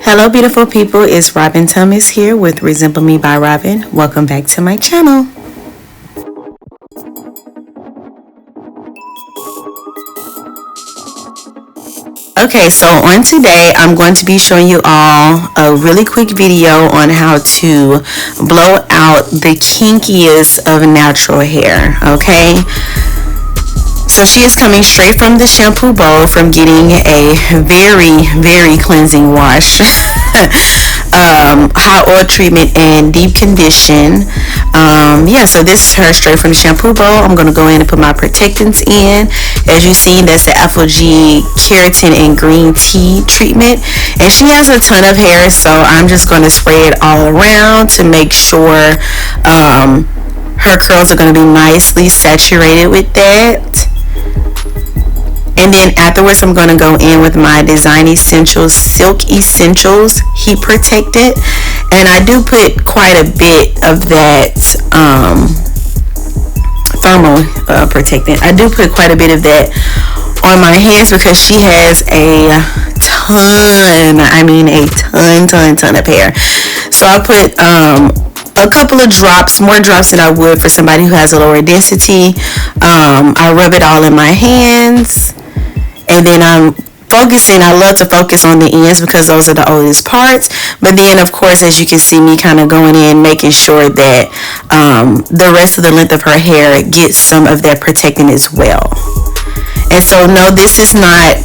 Hello beautiful people, it's Robyn Thomas here with Resemble Me by Robyn. Welcome back to my channel. Okay, so on today I'm going to be showing you all a really quick video on how to blow out the kinkiest of natural hair. Okay, so she is coming straight from the shampoo bowl from getting a very cleansing wash, hot oil treatment and deep condition. Yeah, so this is her straight from the shampoo bowl. I'm going to go in and put my protectants in. As you've seen, that's the FAQs keratin and green tea treatment, and she has a ton of hair, so I'm just going to spray it all around to make sure her curls are going to be nicely saturated with that. And then afterwards, I'm going to go in with my Design Essentials Silk Essentials Heat Protectant. And I do put quite a bit of that thermal protectant. I do put quite a bit of that on my hands because she has a ton, I mean a ton of hair. So I put a couple of drops, more drops than I would for somebody who has a lower density. I rub it all in my hands. And then I'm focusing, I love to focus on the ends because those are the oldest parts. But then, of course, as you can see me kind of going in, making sure that the rest of the length of her hair gets some of that protecting as well. And so, no, this is not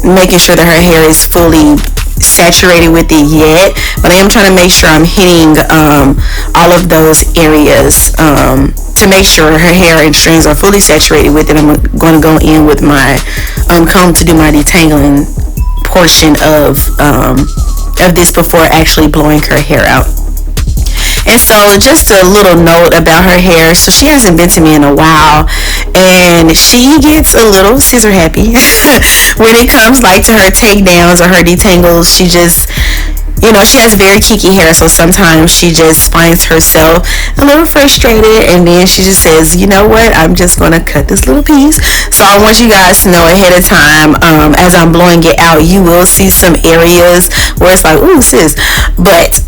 making sure that her hair is fully saturated with it yet, but I am trying to make sure I'm hitting all of those areas to make sure her hair and strands are fully saturated with it. I'm going to go in with my comb to do my detangling portion of this before actually blowing her hair out. And so just a little note about her hair. So she hasn't been to me in a while, and she gets a little scissor happy when it comes like to her takedowns or her detangles. She just, you know, she has very kinky hair, so sometimes she just finds herself a little frustrated, and then she just says, you know what, I'm just going to cut this little piece. So I want you guys to know ahead of time, as I'm blowing it out, you will see some areas where it's like, ooh, sis. But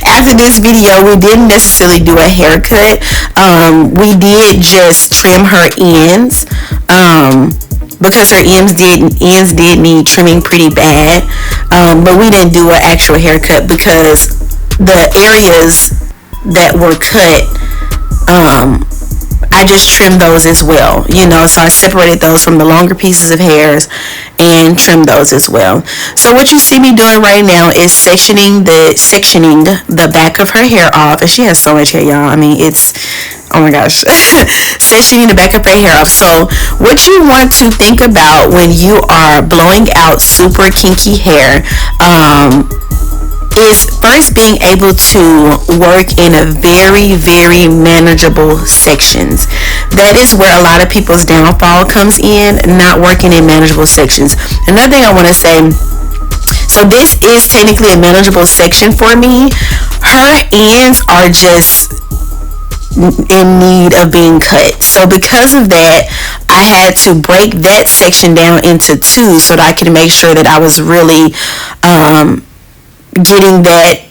after this video, we didn't necessarily do a haircut. We did just trim her ends. Because her ends did need trimming pretty bad, but we didn't do an actual haircut because the areas that were cut, I just trimmed those as well, you know, so I separated those from the longer pieces of hairs and trimmed those as well. So what you see me doing right now is sectioning the back of her hair off, and she has so much hair, y'all. I mean, it's, oh my gosh, sectioning the back of her hair off. So what you want to think about when you are blowing out super kinky hair is first being able to work in a very manageable sections. That is where a lot of people's downfall comes in, not working in manageable sections. Another thing I want to say, so this is technically a manageable section for me. Her ends are just in need of being cut. So because of that, I had to break that section down into two so that I could make sure that I was really getting that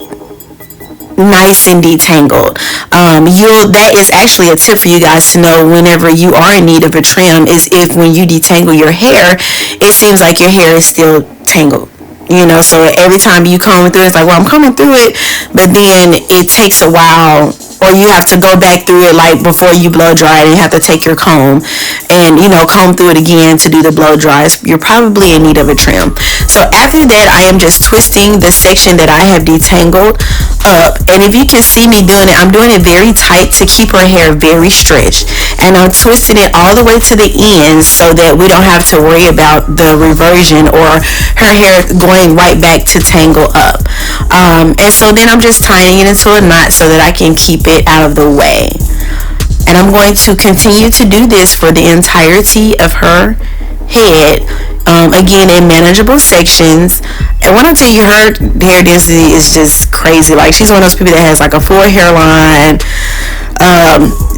nice and detangled. That is actually a tip for you guys to know whenever you are in need of a trim, is if when you detangle your hair, it seems like your hair is still tangled. You know, so every time you comb through it, it's like, well, I'm combing through it, but then it takes a while, or you have to go back through it like before you blow dry it, and you have to take your comb and, you know, comb through it again to do the blow dries. You're probably in need of a trim. So after that, I am just twisting the section that I have detangled up, and if you can see me doing it, I'm doing it very tight to keep her hair very stretched, and I'm twisting it all the way to the ends so that we don't have to worry about the reversion or her hair going right back to tangle up. And so then I'm just tying it into a knot so that I can keep it out of the way. And I'm going to continue to do this for the entirety of her head, again in manageable sections. And when I tell you, her hair density is just crazy. Like, she's one of those people that has like a full hairline,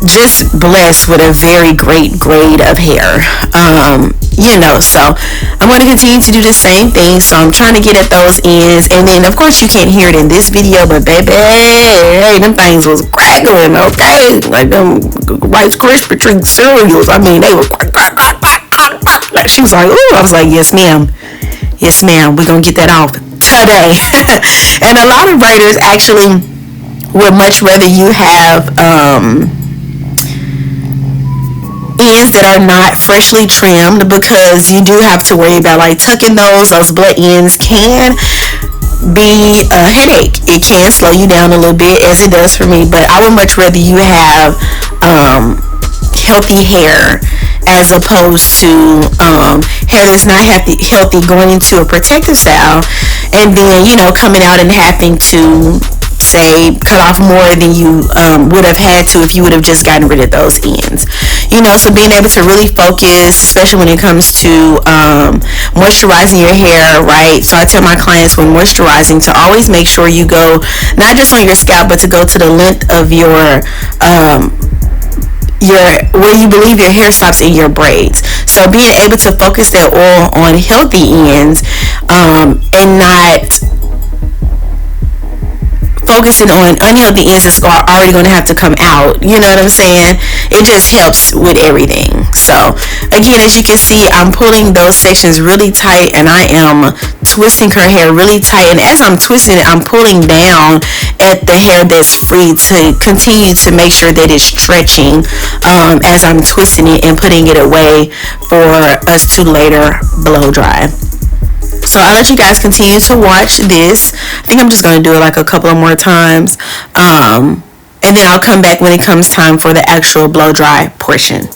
just blessed with a very great grade of hair. You know, so I'm going to continue to do the same thing. So I'm trying to get at those ends. And then, of course, you can't hear it in this video, but baby, hey, them things was crackling, okay? Like them Rice Krispie treat cereals. I mean, they were quack, quack, quack, quack, quack, quack. Like, she was like, ooh. I was like, yes, ma'am. Yes, ma'am. We're going to get that off today. And a lot of writers actually would much rather you have ends that are not freshly trimmed, because you do have to worry about like tucking those butt ends can be a headache. It can slow you down a little bit, as it does for me, but I would much rather you have healthy hair as opposed to hair that's not healthy going into a protective style, and then coming out and having to say cut off more than you would have had to if you would have just gotten rid of those ends. So being able to really focus, especially when it comes to moisturizing your hair, right? So I tell my clients when moisturizing to always make sure you go not just on your scalp, but to go to the length of your where you believe your hair stops in your braids. So being able to focus that oil on healthy ends and not focusing on unhealthy ends that's already going to have to come out. You know what I'm saying? It just helps with everything. So again, as you can see, I'm pulling those sections really tight, and I am twisting her hair really tight. And as I'm twisting it, I'm pulling down at the hair that's free to continue to make sure that it's stretching as I'm twisting it and putting it away for us to later blow dry. So I'll let you guys continue to watch this. I think I'm just going to do it like a couple of more times. And then I'll come back when it comes time for the actual blow dry portion.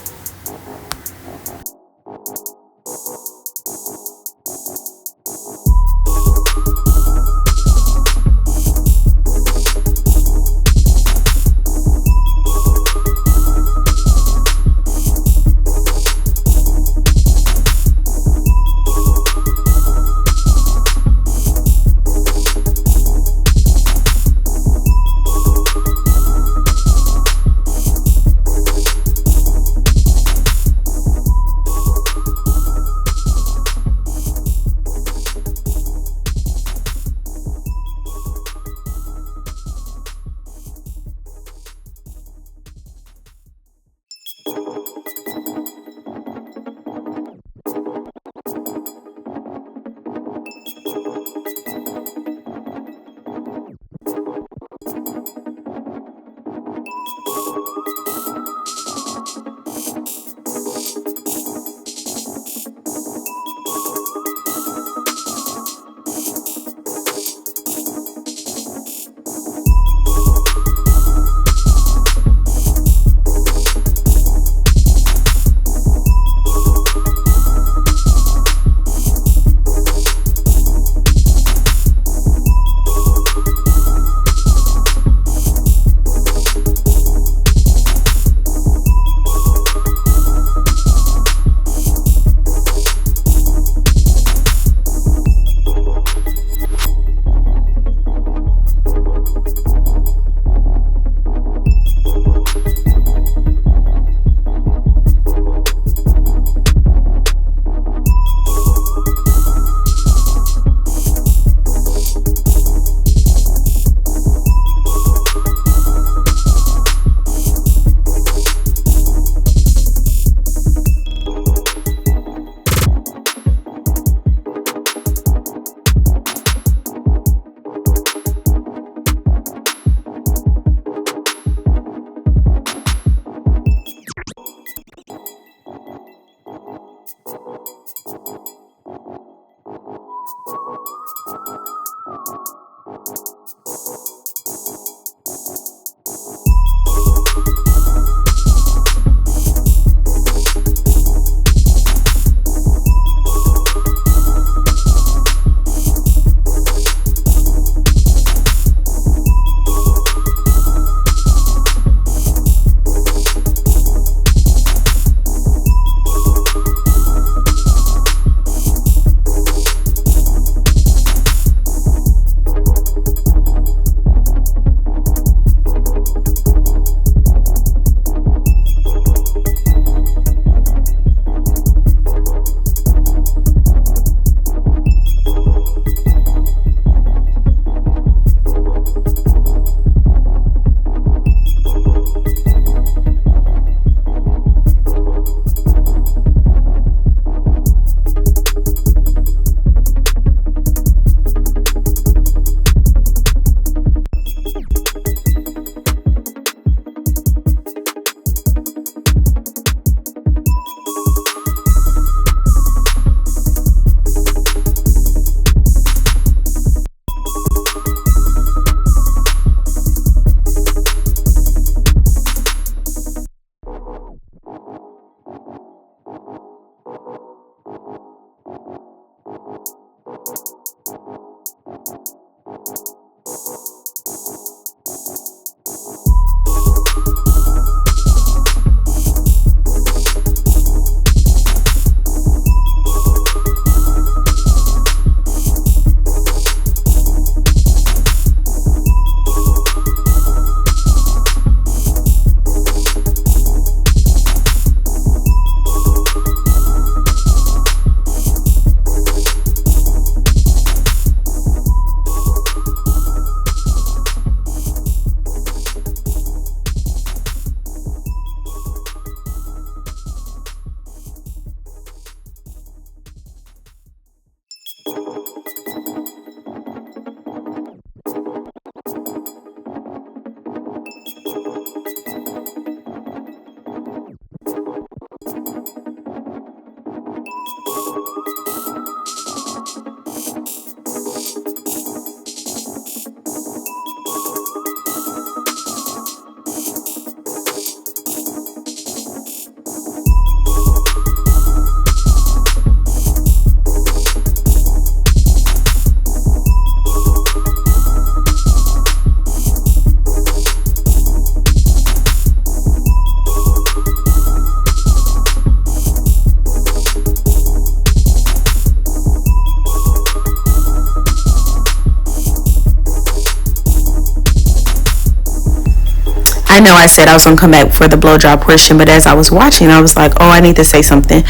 I know I said I was gonna come back for the blow dry portion, but as I was watching, I was like, oh, I need to say something.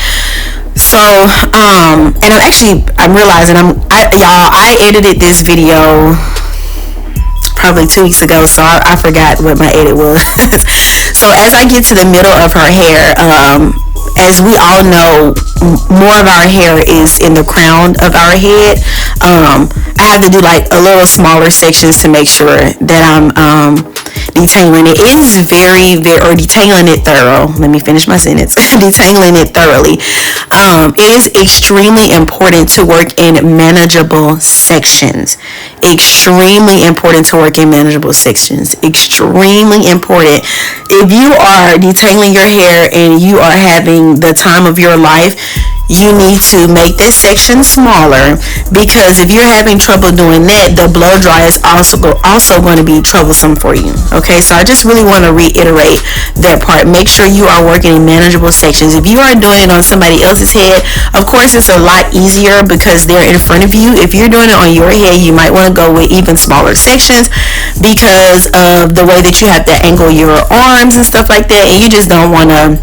So, and I'm realizing I edited this video probably 2 weeks ago, so I forgot what my edit was. So as I get to the middle of her hair, as we all know, more of our hair is in the crown of our head. I have to do like a little smaller sections to make sure that I'm detangling it. It is or detangling it thorough. Let me finish my sentence. Detangling it thoroughly. It is extremely important to work in manageable sections. Extremely important to work in manageable sections. Extremely important. If you are detangling your hair and you are having the time of your life, you need to make this section smaller, because if you're having trouble doing that, the blow dry is also going to be troublesome for you. Okay, so I just really want to reiterate that part. Make sure you are working in manageable sections. If you are doing it on somebody else's head, of course it's a lot easier because they're in front of you. If you're doing it on your head, you might want to go with even smaller sections because of the way that you have to angle your arms and stuff like that, and you just don't want to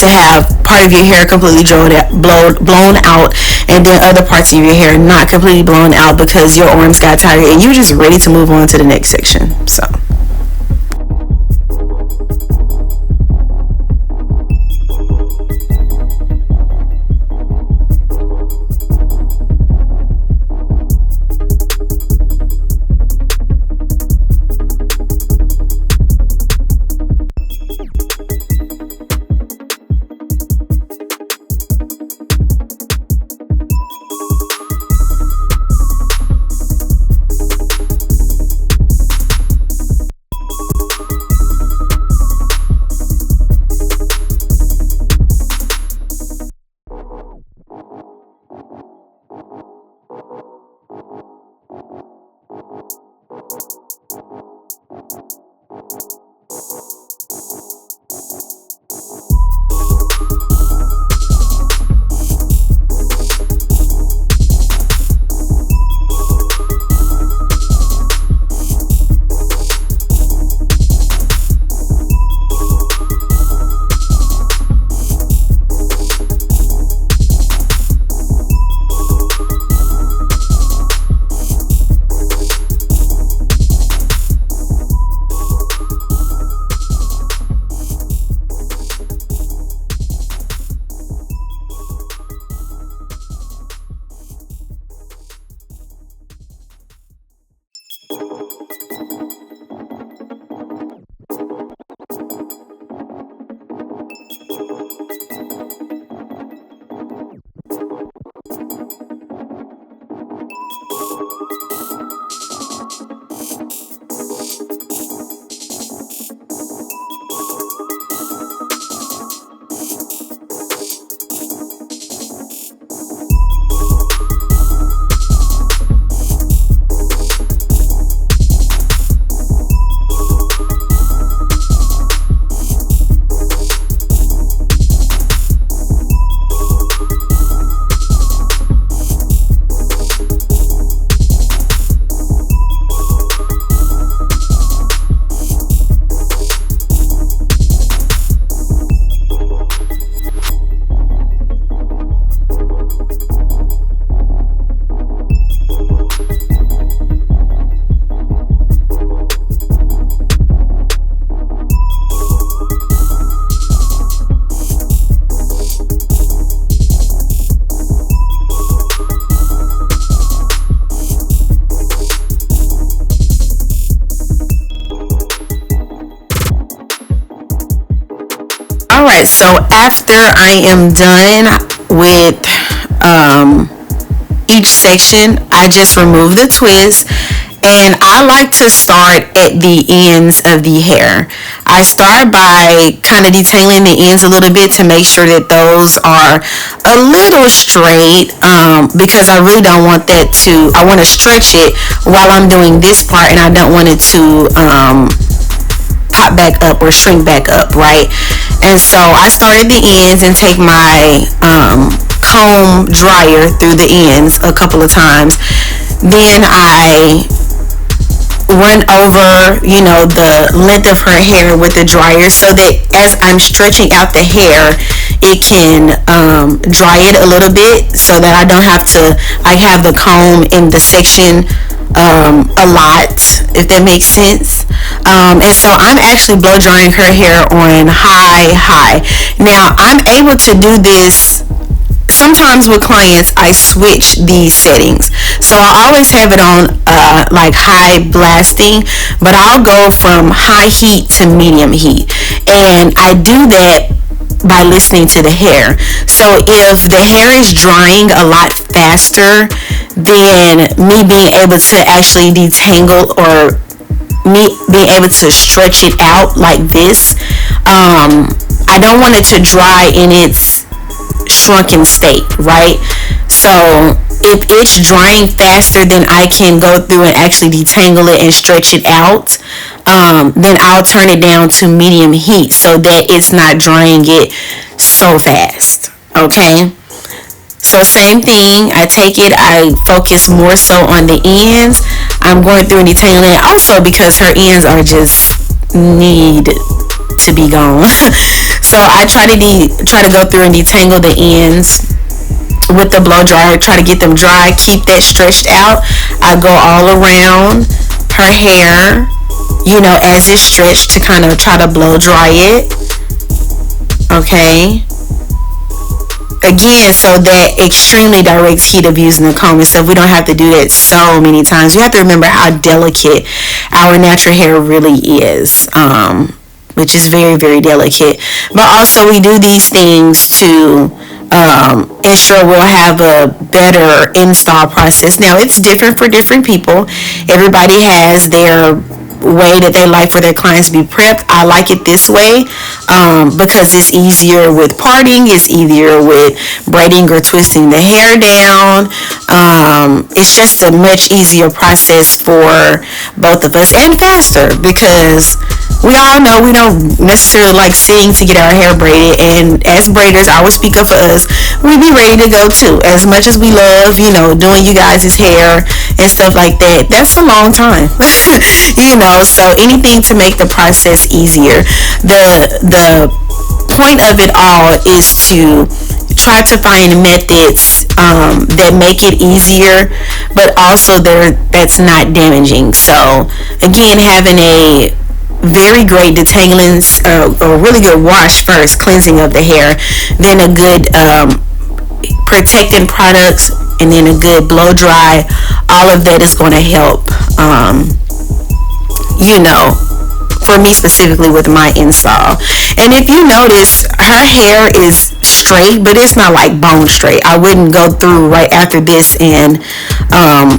have part of your hair completely blown out, and then other parts of your hair not completely blown out because your arms got tired and you're just ready to move on to the next section. So alright, so after I am done with each section, I just remove the twist, and I like to start at the ends of the hair. I start by kind of detangling the ends a little bit to make sure that those are a little straight, because I really don't want I want to stretch it while I'm doing this part, and I don't want it to pop back up or shrink back up, right? And so I start at the ends and take my comb dryer through the ends a couple of times. Then I run over, the length of her hair with the dryer, so that as I'm stretching out the hair, it can dry it a little bit, so that I don't have to like have the comb in the section a lot, if that makes sense. And so I'm actually blow drying her hair on high. Now I'm able to do this. Sometimes with clients, I switch these settings. So I always have it on like high blasting, but I'll go from high heat to medium heat. And I do that by listening to the hair. So if the hair is drying a lot faster than me being able to actually detangle, or me being able to stretch it out like this, I don't want it to dry in its shrunken state, right? So if it's drying faster than I can go through and actually detangle it and stretch it out, then I'll turn it down to medium heat so that it's not drying it so fast. Okay, so same thing, I take it, I focus more so on the ends. I'm going through and detangling it, also because her ends are just need to be gone. So I try to go through and detangle the ends with the blow dryer, try to get them dry, keep that stretched out. I go all around her hair, as it's stretched, to kind of try to blow dry it. Okay, again, so that extremely direct heat of using the comb and stuff, we don't have to do that so many times. You have to remember how delicate our natural hair really is, which is very, very delicate. But also, we do these things to ensure we'll have a better install process. Now, it's different for different people. Everybody has their way that they like for their clients to be prepped. I like it this way because it's easier with parting, it's easier with braiding or twisting the hair down. It's just a much easier process for both of us, and faster, because we all know we don't necessarily like sitting to get our hair braided, and as braiders, I will speak up for us, we be ready to go too. As much as we love, doing you guys' hair and stuff like that, that's a long time. So anything to make the process easier. The point of it all is to try to find methods that make it easier, but also that's not damaging. So again, having a very great detangling, a really good wash first, cleansing of the hair, then a good protecting products, and then a good blow dry. All of that is going to help, for me specifically with my install. And if you notice, her hair is straight, but it's not like bone straight. I wouldn't go through right after this and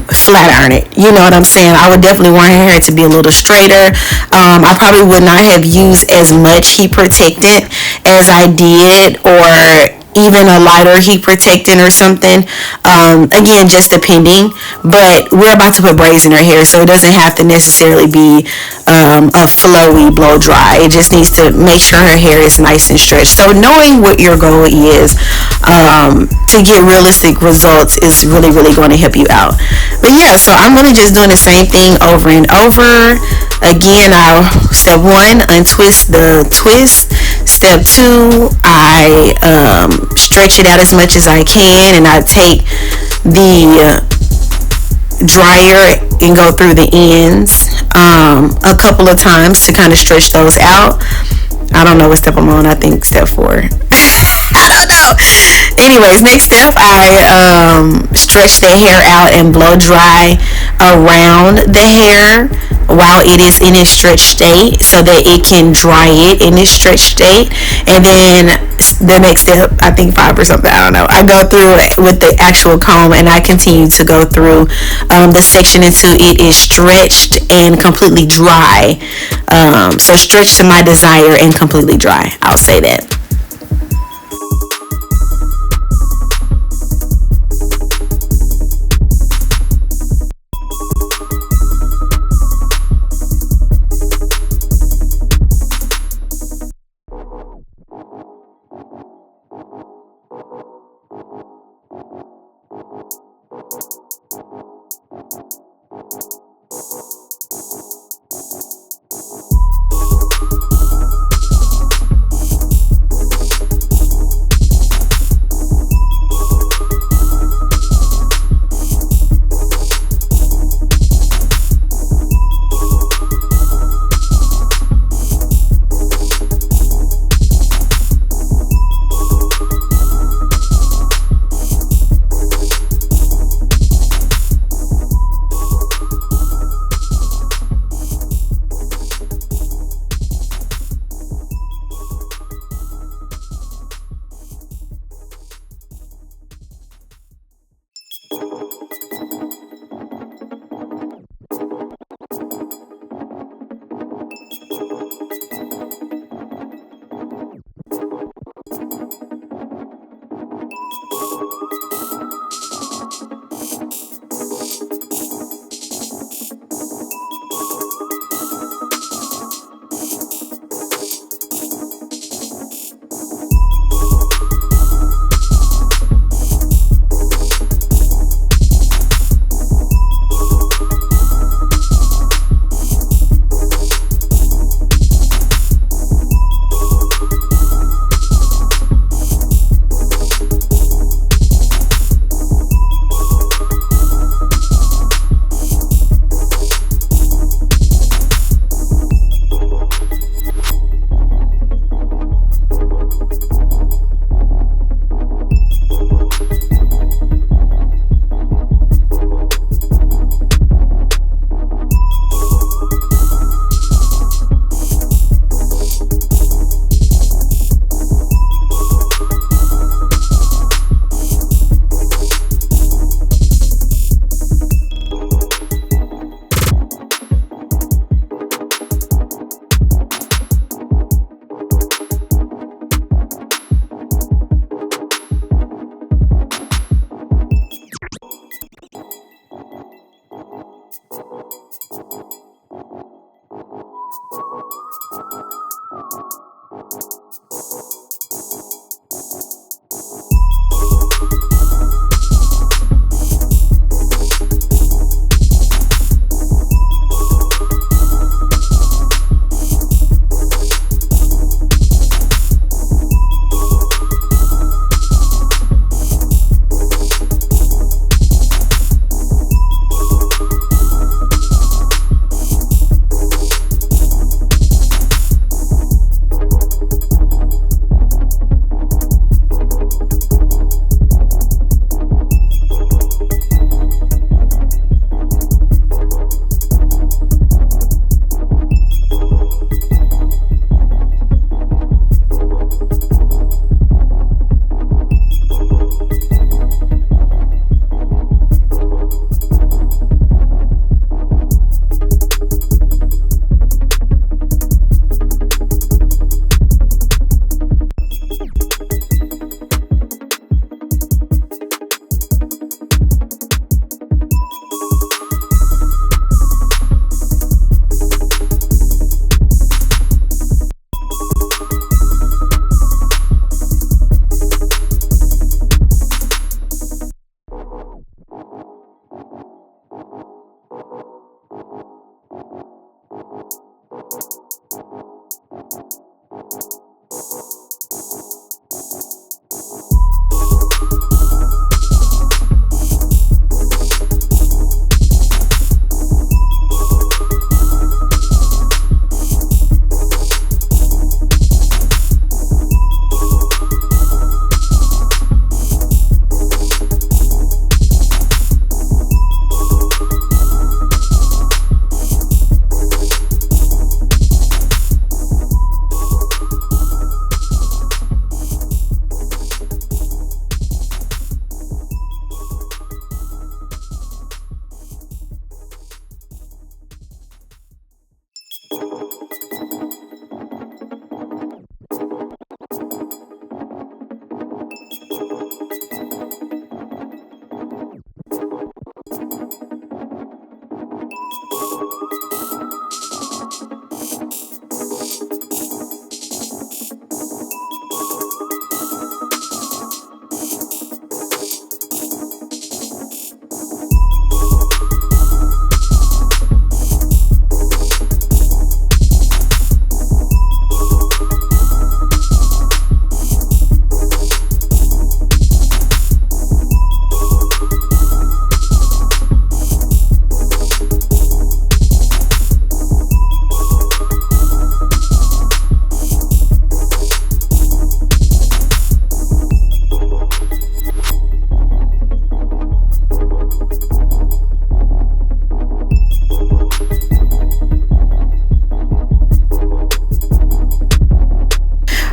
flat iron it. You know what I'm saying? I would definitely want her hair to be a little straighter. I probably would not have used as much heat protectant as I did, or even a lighter heat protectant or something. Again, just depending. But we're about to put braids in her hair, so it doesn't have to necessarily be a flowy blow dry. It just needs to make sure her hair is nice and stretched. So knowing what your goal is to get realistic results is really, really going to help you out. But yeah, so I'm really just doing the same thing over and over. Again, step 1, untwist the twist. Step 2, I stretch it out as much as I can, and I take the dryer and go through the ends a couple of times to kind of stretch those out. I don't know what step I'm on. I think step 4. I don't know. Anyways, next step, I stretch the hair out and blow dry around the hair while it is in its stretched state, so that it can dry it in its stretched state. And then the next step, I think 5 or something, I don't know, I go through with the actual comb, and I continue to go through the section until it is stretched and completely dry. So stretched to my desire and completely dry, I'll say that.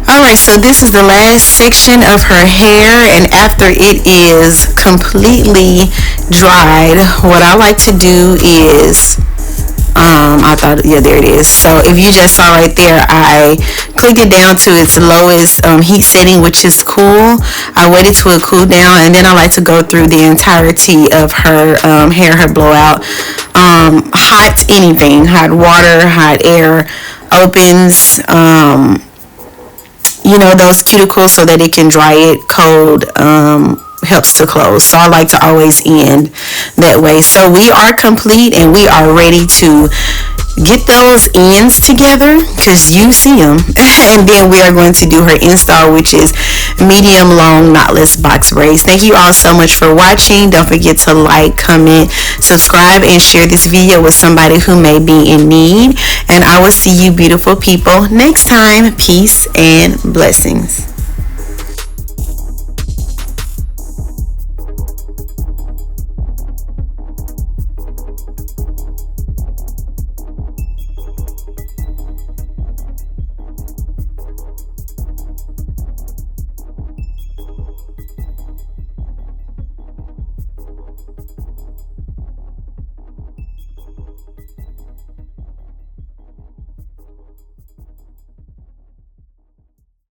Alright, so this is the last section of her hair, and after it is completely dried, what I like to do is I thought, yeah, there it is. So if you just saw right there, I clicked it down to its lowest heat setting, which is cool. I waited till it cooled down, and then I like to go through the entirety of her hair, her blowout. Hot anything, hot water, hot air, opens, those cuticles so that it can dry it. Cold helps to close. So I like to always end that way. So we are complete, and we are ready to get those ends together, because you see them. And then we are going to do her install, which is medium long knotless box braids. Thank you all so much for watching. Don't forget to like, comment, subscribe, and share this video with somebody who may be in need. And I will see you beautiful people next time. Peace and blessings.